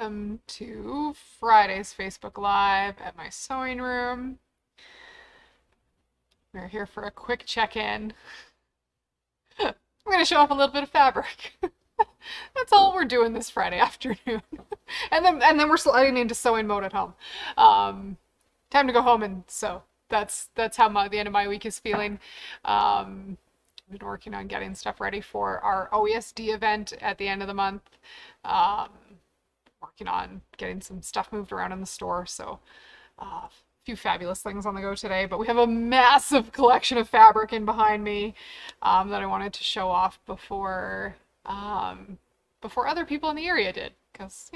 welcome to Friday's Facebook Live at my sewing room. We're here for a quick check-in. I'm going to show off a little bit of fabric. That's all we're doing this Friday afternoon. and then we're sliding into sewing mode at home. Time to go home and sew. That's how the end of my week is feeling. I've been working on getting stuff ready for our OESD event at the end of the month. Working on getting some stuff moved around in the store, so a few fabulous things on the go today. But we have a massive collection of fabric in behind me that I wanted to show off before other people in the area did, because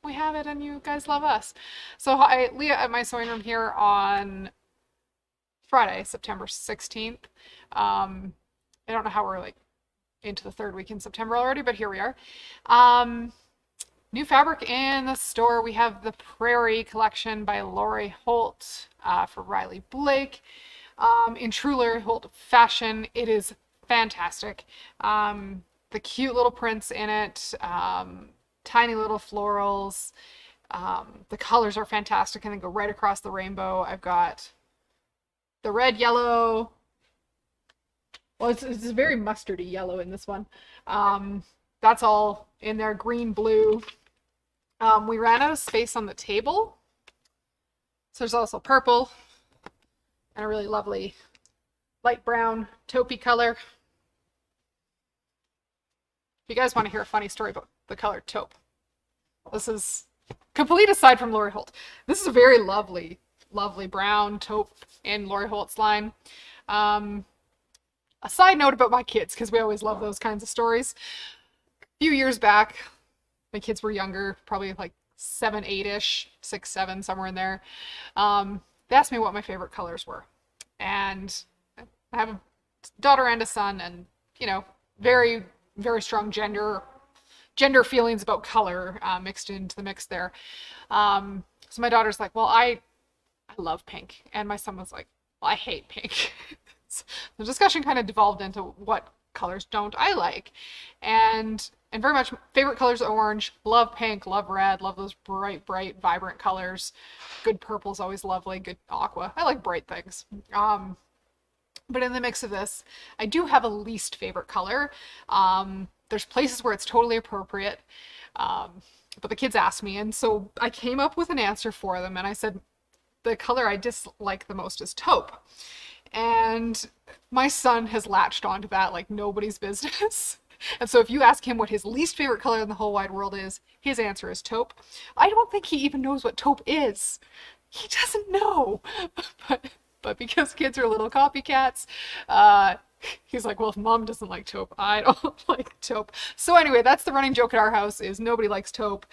we have it and you guys love us. So hi, Leah at my sewing room here on Friday, September 16th. I don't know how we're like into the third week in September already, but here we are. New fabric in the store. We have the Prairie collection by Holt for Riley Blake. In true Lori Holt fashion, it is fantastic. The cute little prints in it, tiny little florals. The colors are fantastic and they go right across the rainbow. I've got the red, yellow. Well, it's a very mustardy yellow in this one. That's all in there. Green, blue. We ran out of space on the table. So there's also purple and a really lovely light brown taupey color. If you guys want to hear a funny story about the color taupe, this is complete aside from Lori Holt. This is a very lovely, lovely brown taupe in Lori Holt's line. A side note about my kids, because we always love those kinds of stories. A few years back, my kids were younger, probably like 7, 8-ish, 6, 7, somewhere in there. They asked me what my favorite colors were. And I have a daughter and a son, and, very, very strong gender feelings about color mixed into the mix there. So my daughter's like, well, I love pink. And my son was like, well, I hate pink. So the discussion kind of devolved into what colors don't I like. And very much favorite colors are orange, love pink, love red, love those bright, vibrant colors. Good purple's always lovely, good aqua. I like bright things. But in the mix of this, I do have a least favorite color. There's places where it's totally appropriate. But the kids asked me, and so I came up with an answer for them, and I said, the color I dislike the most is taupe. And my son has latched onto that like nobody's business. And so if you ask him what his least favorite color in the whole wide world is, his answer is taupe. I don't think he even knows what taupe is. He doesn't know. But because kids are little copycats, he's like, well, if mom doesn't like taupe, I don't like taupe. So anyway, that's the running joke at our house, is nobody likes taupe.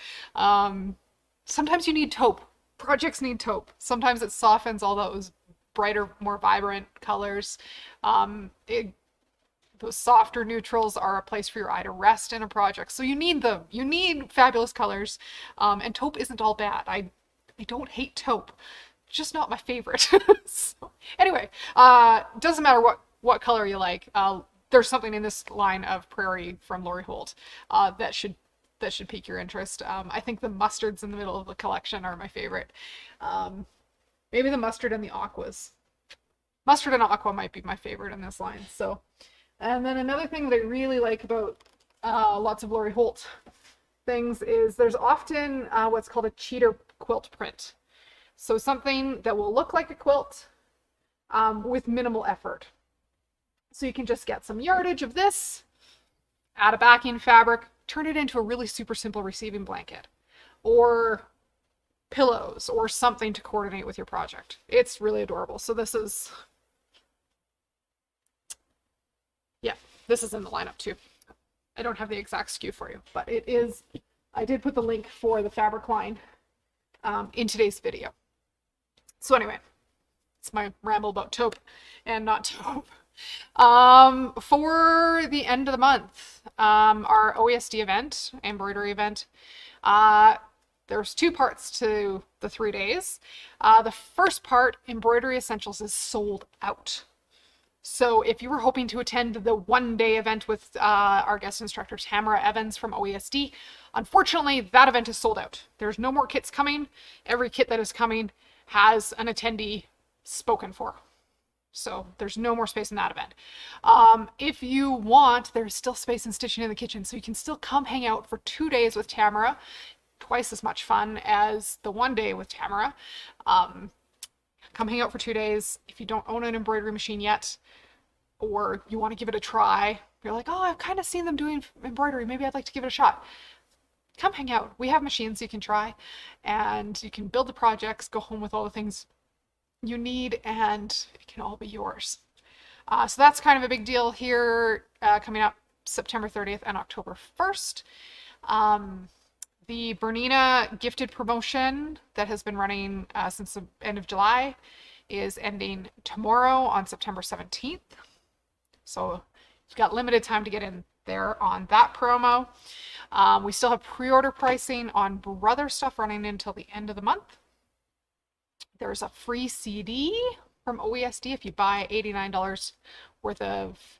Sometimes you need taupe. Projects need taupe. Sometimes it softens all those brighter, more vibrant colors. Those softer neutrals are a place for your eye to rest in a project. So you need them. You need fabulous colors. And taupe isn't all bad. I don't hate taupe. Just not my favorite. So, anyway, doesn't matter what color you like. There's something in this line of Prairie from Lori Holt that should pique your interest. I think the mustards in the middle of the collection are my favorite. Maybe the mustard and the aquas. Mustard and aqua might be my favorite in this line. So, and then another thing that I really like about lots of Lori Holt things is there's often what's called a cheater quilt print. So something that will look like a quilt with minimal effort. So you can just get some yardage of this, add a backing fabric, turn it into a really super simple receiving blanket, or pillows, or something to coordinate with your project. It's really adorable. So this is, yeah, this is in the lineup too. I don't have the exact SKU for you, but it is, I did put the link for the fabric line in today's video. So anyway, it's my ramble about taupe and not taupe. For the end of the month, our OESD event, embroidery event, there's 2 parts to the 3 days. The first part, Embroidery Essentials, is sold out. So if you were hoping to attend the one-day event with our guest instructor Tamara Evans from OESD, unfortunately that event is sold out. There's no more kits coming. Every kit that is coming has an attendee spoken for. So there's no more space in that event. If you want, there's still space in Stitching in the Kitchen, so you can still come hang out for 2 days with Tamara. Twice as much fun as the one day with Tamara. Come hang out for 2 days. If you don't own an embroidery machine yet, or you want to give it a try, you're like, oh, I've kind of seen them doing embroidery, maybe I'd like to give it a shot. Come hang out. We have machines you can try, and you can build the projects, go home with all the things you need, and it can all be yours. So that's kind of a big deal here, coming up September 30th and October 1st. The Bernina gifted promotion that has been running since the end of July is ending tomorrow on September 17th. So you've got limited time to get in there on that promo. We still have pre-order pricing on Brother stuff running until the end of the month. There's a free CD from OESD if you buy $89 worth of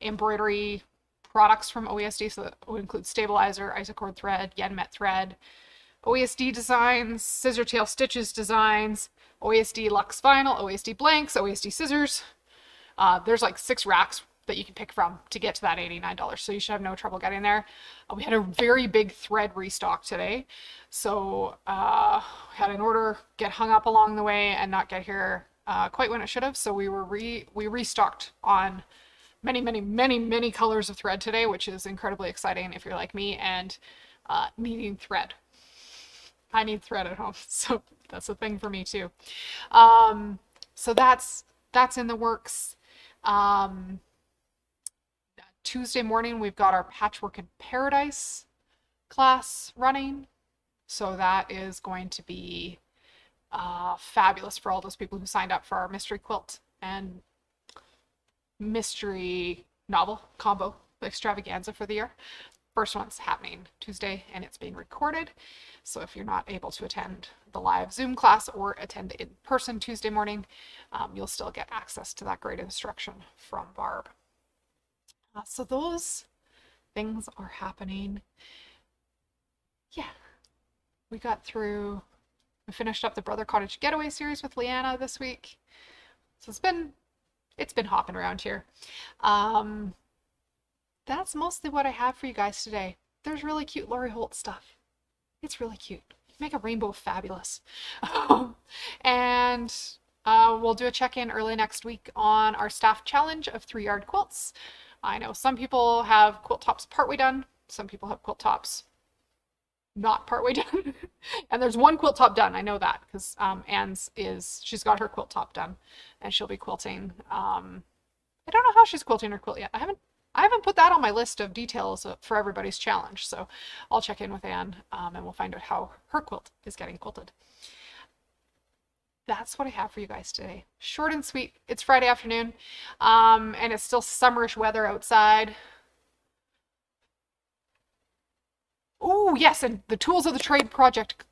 embroidery products from OESD. So that would include stabilizer, isocord thread, Yenmet thread, OESD designs, scissor tail stitches designs, OESD Luxe vinyl, OESD blanks, OESD scissors. There's like 6 racks that you can pick from to get to that $89, so you should have no trouble getting there. We had a very big thread restock today, so we had an order get hung up along the way and not get here quite when it should have, so we restocked on many colors of thread today, which is incredibly exciting if you're like me and needing thread. I need thread at home, so that's a thing for me too. So that's in the works. Tuesday morning, we've got our Patchwork in Paradise class running. So that is going to be fabulous for all those people who signed up for our mystery quilt and mystery novel combo extravaganza for the year. First one's happening Tuesday and it's being recorded. So if you're not able to attend the live Zoom class or attend in person Tuesday morning, you'll still get access to that great instruction from Barb. So those things are happening. Yeah, we finished up the Brother Cottage Getaway series with Leanna this week. So it's been hopping around here. That's mostly what I have for you guys today. There's really cute Lori Holt stuff. It's really cute. Make a rainbow fabulous. And we'll do a check-in early next week on our staff challenge of 3-yard quilts. I know some people have quilt tops partway done. Some people have quilt tops not partway done. And there's one quilt top done. I know that because she's got her quilt top done and she'll be quilting. I don't know how she's quilting her quilt yet. I haven't put that on my list of details for everybody's challenge. So I'll check in with Anne and we'll find out how her quilt is getting quilted. That's what I have for you guys today. Short and sweet. It's Friday afternoon, and it's still summerish weather outside. Oh, yes, and the Tools of the Trade project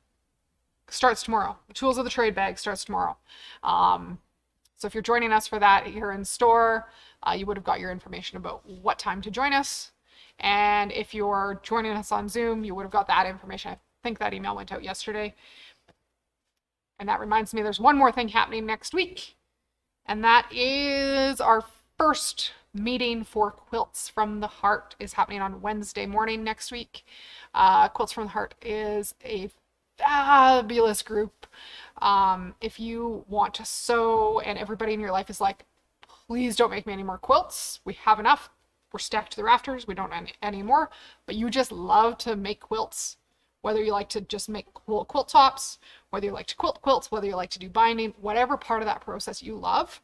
starts tomorrow. The Tools of the Trade bag starts tomorrow. So if you're joining us for that here in store, you would have got your information about what time to join us. And if you're joining us on Zoom, you would have got that information. I think that email went out yesterday. And that reminds me, there's one more thing happening next week, and that is our first meeting for Quilts from the Heart is happening on Wednesday morning next week. Quilts from the Heart is a fabulous group. If you want to sew and everybody in your life is like, please don't make me any more quilts. We have enough. We're stacked to the rafters. We don't need any more. But you just love to make quilts. Whether you like to just make cool quilt tops, whether you like to quilt quilts, whether you like to do binding, whatever part of that process you love,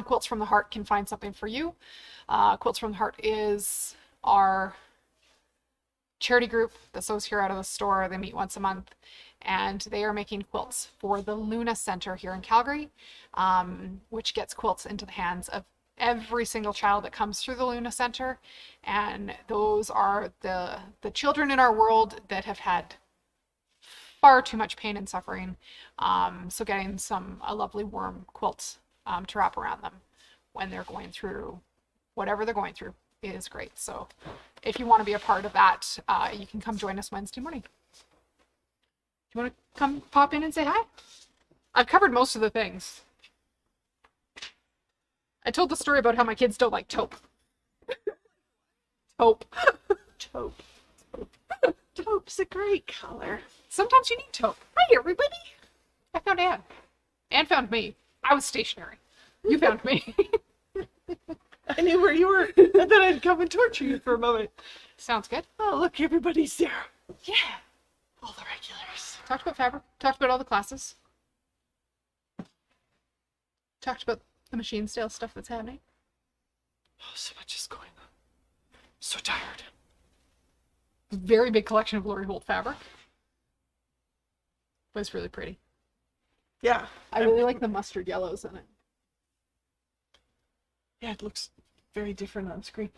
Quilts from the Heart can find something for you. Quilts from the Heart is our charity group that sews here out of the store. They meet once a month, and they are making quilts for the Luna Center here in Calgary, which gets quilts into the hands of every single child that comes through the Luna Center. And those are the children in our world that have had far too much pain and suffering. So getting a lovely warm quilt to wrap around them when they're going through whatever they're going through is great. So if you want to be a part of that, you can come join us Wednesday morning. You want to come pop in and say hi? I've covered most of the things. I told the story about how my kids don't like taupe. Taupe. Taupe. Taupe's a great color. Sometimes you need taupe. Hi, everybody. I found Anne. Anne found me. I was stationary. You found me. I knew where you were, and then I'd come and torture you for a moment. Sounds good. Oh, look, everybody's there. Yeah. All the regulars. Talked about fabric. Talked about all the classes. Talked about the machine sale stuff that's happening. Oh, so much is going on. So tired. Very big collection of Lori Holt fabric. But it's really pretty. Yeah. I really like the mustard yellows in it. Yeah, it looks very different on screen.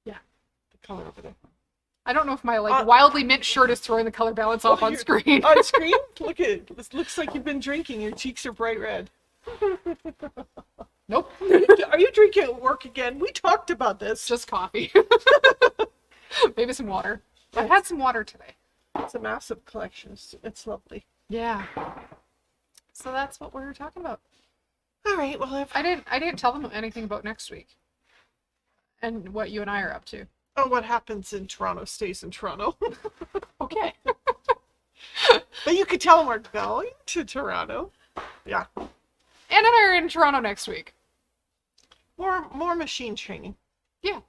Yeah. The color over there. I don't know if my wildly mint shirt is throwing the color balance off on screen. On screen? Look at it. This looks like you've been drinking. Your cheeks are bright red. Nope. Are you drinking at work again? We talked about this. Just coffee. Maybe some water. I had some water today. It's a massive collection. It's lovely. Yeah. So that's what we're talking about. All right. Well, I didn't tell them anything about next week. And what you and I are up to. Oh, what happens in Toronto stays in Toronto. Okay. But you could tell them we're going to Toronto. Yeah. Anne and I are in Toronto next week. More machine training. Yeah.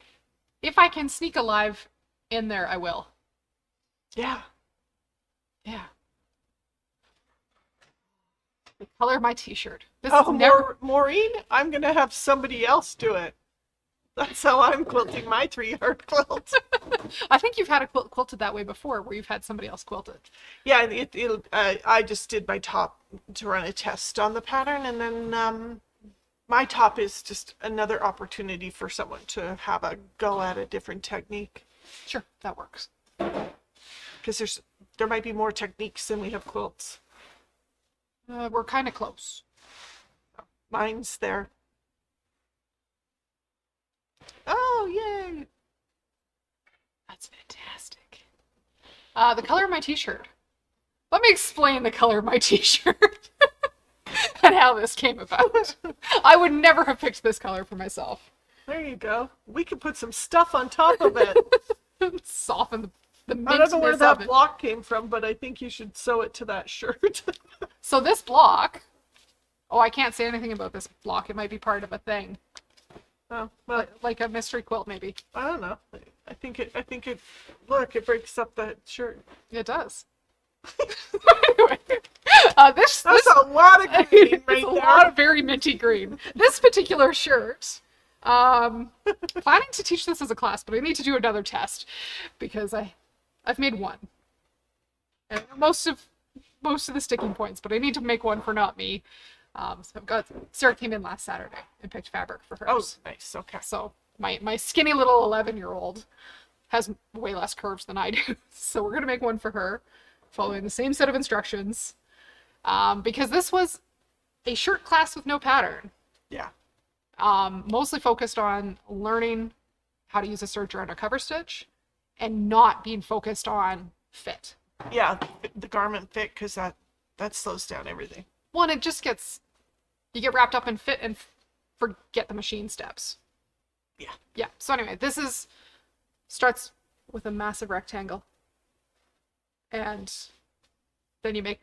If I can sneak a live in there, I will. Yeah. Yeah. The color of my t-shirt. This Oh, is never... Maureen, I'm going to have somebody else do it. That's how I'm quilting my 3-yard quilt. I think you've had a quilt quilted that way before, where you've had somebody else quilt it. Yeah, I just did my top to run a test on the pattern, and then my top is just another opportunity for someone to have a go at a different technique. Sure, that works. Because there might be more techniques than we have quilts. We're kind of close. Mine's there. Oh, yay! That's fantastic. The color of my t-shirt. Let me explain the color of my t-shirt and how this came about. I would never have picked this color for myself. There you go. We could put some stuff on top of it. Soften the I don't know where mintness that of it. block came from, but I think you should sew it to that shirt. So this block... Oh, I can't say anything about this block. It might be part of a thing. Oh, well, Like a mystery quilt, maybe. I don't know. I think it, look, it breaks up that shirt. It does. Anyway, this That's a lot of green right it's a there. lot of very minty green. This particular shirt, planning to teach this as a class, but I need to do another test because I've made one. And most of the sticking points, but I need to make one for not me. So I've got Sarah came in last Saturday and picked fabric for hers. Oh, nice. Okay. So my skinny little 11-year-old has way less curves than I do. So we're gonna make one for her, following the same set of instructions. Because this was a shirt class with no pattern. Yeah. Mostly focused on learning how to use a serger and a cover stitch, and not being focused on fit. Yeah, the garment fit, because that slows down everything. One, it just gets, you get wrapped up in fit and forget the machine steps. Yeah. Yeah. So anyway, starts with a massive rectangle. And then you make...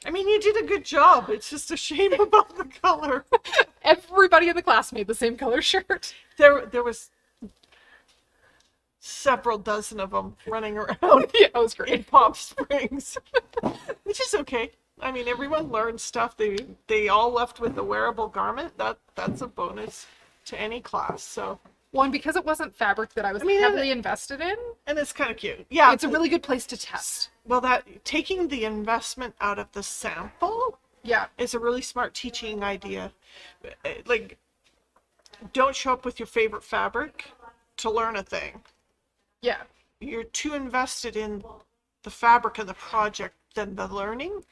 I mean, you did a good job. It's just a shame about the color. Everybody in the class made the same color shirt. There was several dozen of them running around. Yeah, it was In great. Palm Springs. Which is okay. I mean, everyone learned stuff. They all left with a wearable garment. That's a bonus to any class. So One, because it wasn't fabric that I was heavily invested in. And it's kind of cute. Yeah. It's a really good place to test. Well, taking the investment out of the sample Yeah. is a really smart teaching idea. Like, don't show up with your favorite fabric to learn a thing. Yeah. You're too invested in the fabric and the project than the learning.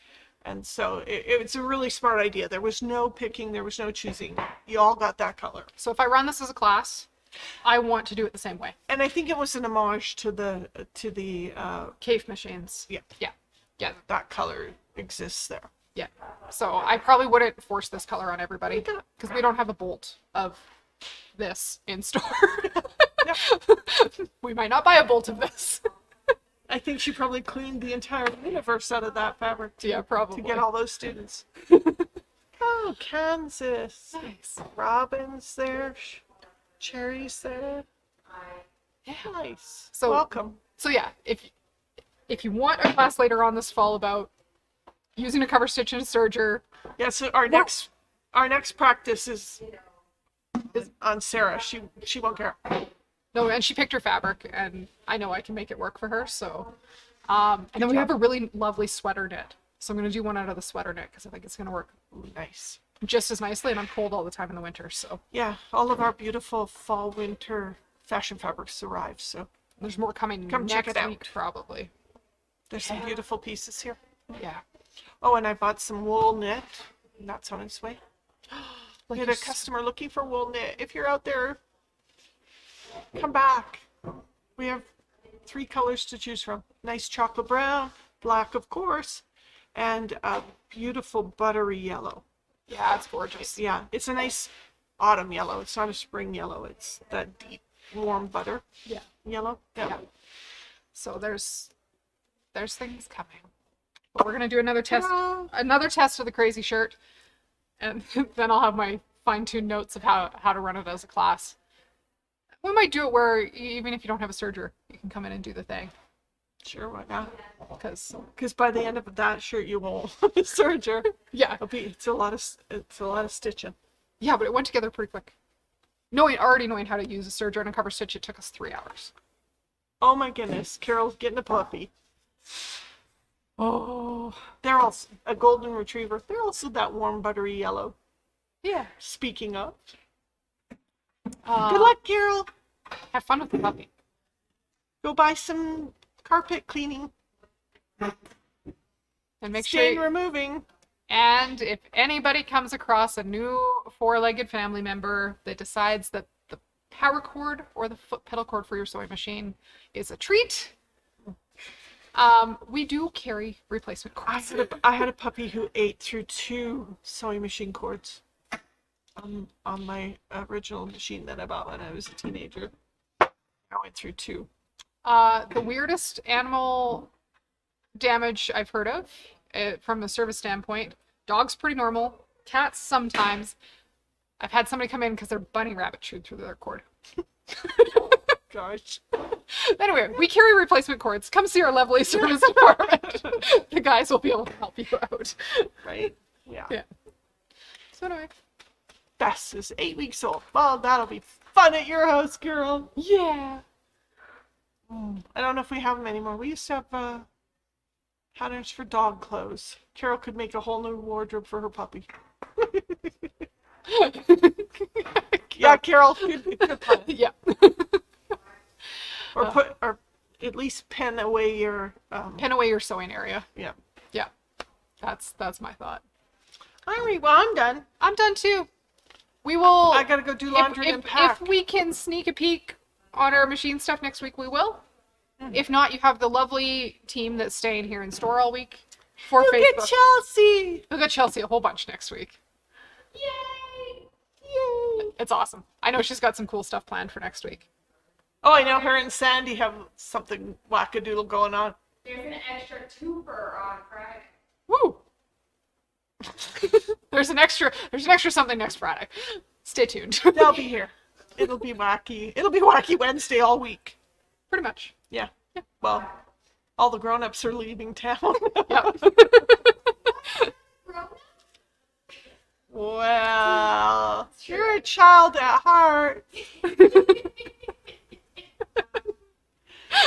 And so it's a really smart idea. There was no picking, there was no choosing. You all got that color. So if I run this as a class, I want to do it the same way. And I think it was an homage to the Cave machines. yeah, Yeah. that color exists there. Yeah. So I probably wouldn't force this color on everybody because we don't have a bolt of this in store. We might not buy a bolt of this. I think she probably cleaned the entire universe out of that fabric Yeah, probably. to get all those students. Oh, Kansas. Nice. Robins there. Cherries there. Yeah. Nice. So- welcome. So yeah, if you want a class later on this fall about using a cover stitch and a serger, Yeah, so our next practice is on Sarah. She won't care. no, and she picked her fabric, and I know I can make it work for her. So, and then we have a really lovely sweater knit. So I'm gonna do one out of the sweater knit because I think it's gonna work Nice. just as nicely. And I'm cold all the time in the winter, so Yeah, all of our beautiful fall winter fashion fabrics arrived. So there's more coming Come next check it out. week probably. there's some beautiful pieces here. Yeah. Oh, and I bought some wool knit. And that's on its way. Like We had you're a customer looking for wool knit. If you're out there, come back. We have 3 colors to choose from. Nice chocolate brown, black of course, and a beautiful buttery yellow. Yeah, it's gorgeous. Yeah, it's a nice autumn yellow. It's not a spring yellow. It's that deep, warm butter Yeah. yellow. Yeah. So there's things coming. But we're gonna do another test of the crazy shirt, and then I'll have my fine-tuned notes of how to run it as a class. We might do it where even if you don't have a serger, you can come in and do the thing. Sure, why not? Because By the end of that shirt, you won't serger. yeah, It's a lot of stitching. yeah, but it went together pretty quick. Already knowing how to use a serger and a cover stitch, it took us 3 hours. Oh my goodness, Carol's getting a puppy. Oh, They're also a golden retriever. They're also that warm buttery yellow. yeah. Speaking of, Uh, good luck, Carol. Have fun with the puppy. Go buy some carpet cleaning, And make stain sure. removing. And if anybody comes across a new 4-legged family member that decides that the power cord or the foot pedal cord for your sewing machine is a treat, we do carry replacement cords. I had a puppy who ate through 2 sewing machine cords on my original machine that I bought when I was a teenager. I went through 2. The weirdest animal damage I've heard of, from a service standpoint, dogs pretty normal, cats sometimes. I've had somebody come in because their bunny rabbit chewed through their cord. Gosh. Anyway, we carry replacement cords. Come see our lovely service department. The guys will be able to help you out. Right? Yeah. Yeah. So anyway. Bess is 8 weeks old. Well, that'll be fun at your house, girl. Yeah. I don't know if we have them anymore. We used to have patterns for dog clothes. Carol could make a whole new wardrobe for her puppy. Yeah, Carol. Good plan. Yeah. Or at least pen away your Pin away your sewing area. yeah. Yeah. That's my thought. All right, well, I'm done. I'm done too. We will. I gotta go do laundry and pack. If we can sneak a peek on our machine stuff next week, we will. If not, you have the lovely team that's staying here in store all week for Look Facebook. at Chelsea. We'll get Chelsea a whole bunch next week. Yay! Yay! It's awesome. I know she's got some cool stuff planned for next week. Oh, I know her and Sandy have something wackadoodle going on. There's an extra twofer on Friday. Woo! there's an extra something next Friday. Stay tuned. They'll be here. It'll be wacky. It'll be Wacky Wednesday all week. Pretty much. Yeah. Well, all the grown-ups are leaving town. Yep. Well, you're a child at heart.